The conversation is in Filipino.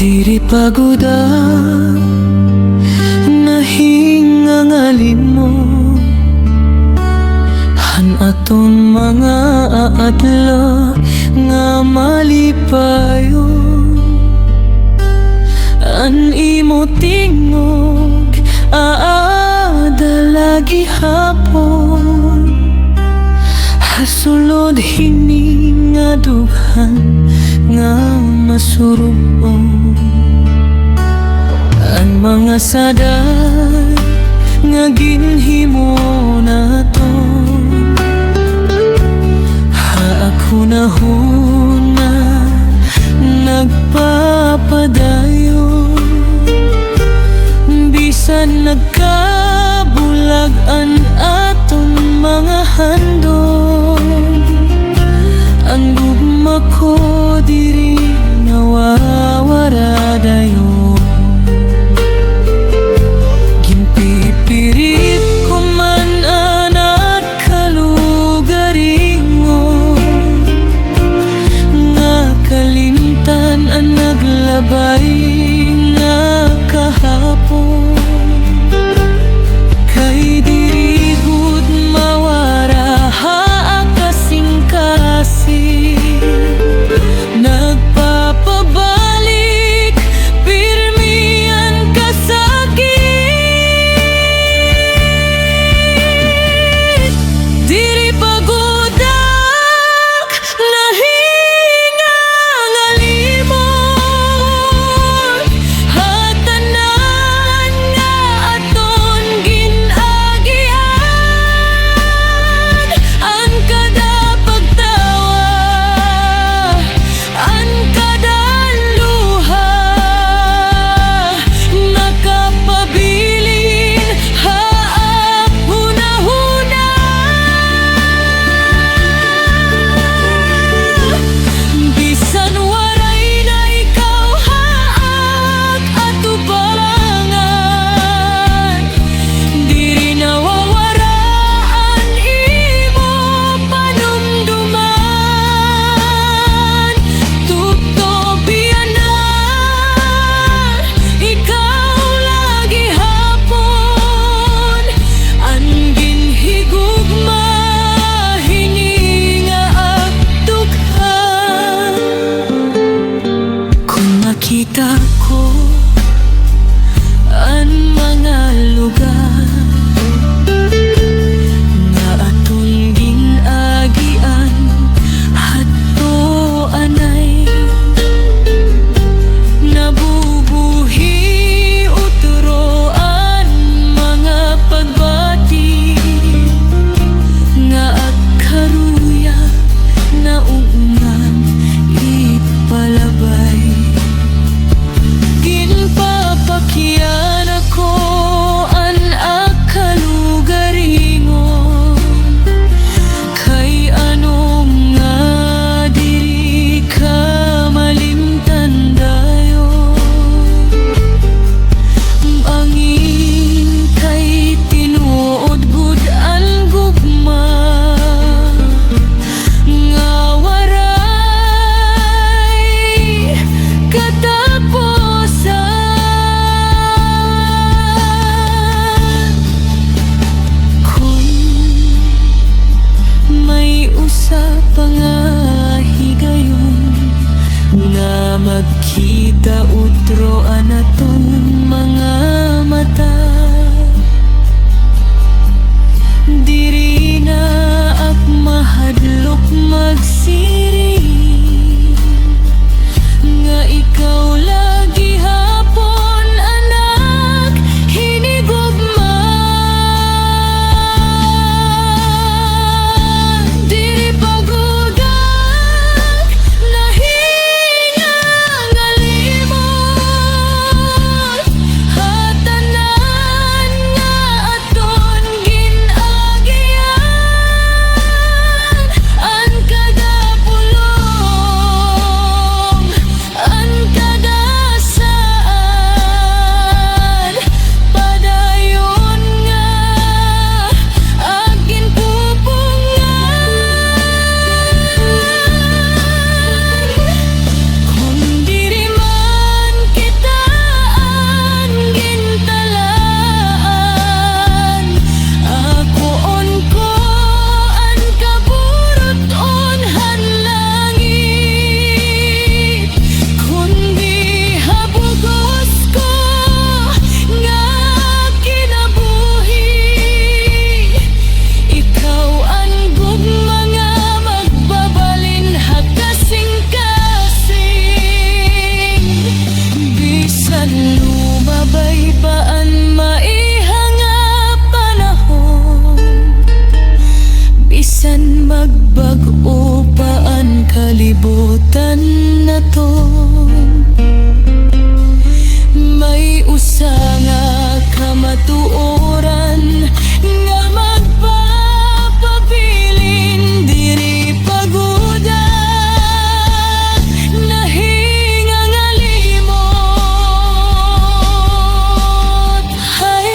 Diri pagoda nahingangalin mo han aton mga aadla nga malipayon. An imo tingog aadala gihapon, hasulod hini nga dughan nga masurubon. Ang mga sadat nga ginhimo naton, haakuna-huna nagpapadayon. Bisan nagkabulag-an aton mga handon, ang gugma ko diri nawawara dayon. Ginpipirit ko man anak kalugaringon, nga kalimtan ang naglabay nga kahapon. Kay diri gud mawara haa kasing-kasing, nagpapabalik pirmi ang kasakit. Diri pagodak nahingangalimon, hatanan nga aton ginagian. Ang kada pagtawa, ang kada luha, nakapabilin haak huna-huna. Bisan waray na ikaw haak atubangan, diri nawawaraan imo panumduman. Tutobian na ikaw lagi hapon, ang ginhigugma hini nga agdughan. Kung makita ko ang mga lugar nga aton ginagian, hadto anay nabubuhi uturoan mga pagbati, nga agkaruya na ungan ipalabay. Ginpapakyan ako an akalugaringon, kay anong nga diri ka malimtan dayon. Bangin kay tinuod gud ang gugma, nga waray katapusan. Kung may usa pa nga higayon nga magkita utroan aton mga mata, diri na ak mahadlok magsiring, nga ikaw lagi hapon anak hinigugma. Diri pagodak nahingangalimon, hatanan nga aton ginagian. Ang kada kalibutan na to. May usa nga kamatuoran nga magpapabilin diri paguda nahingangalimot. Hay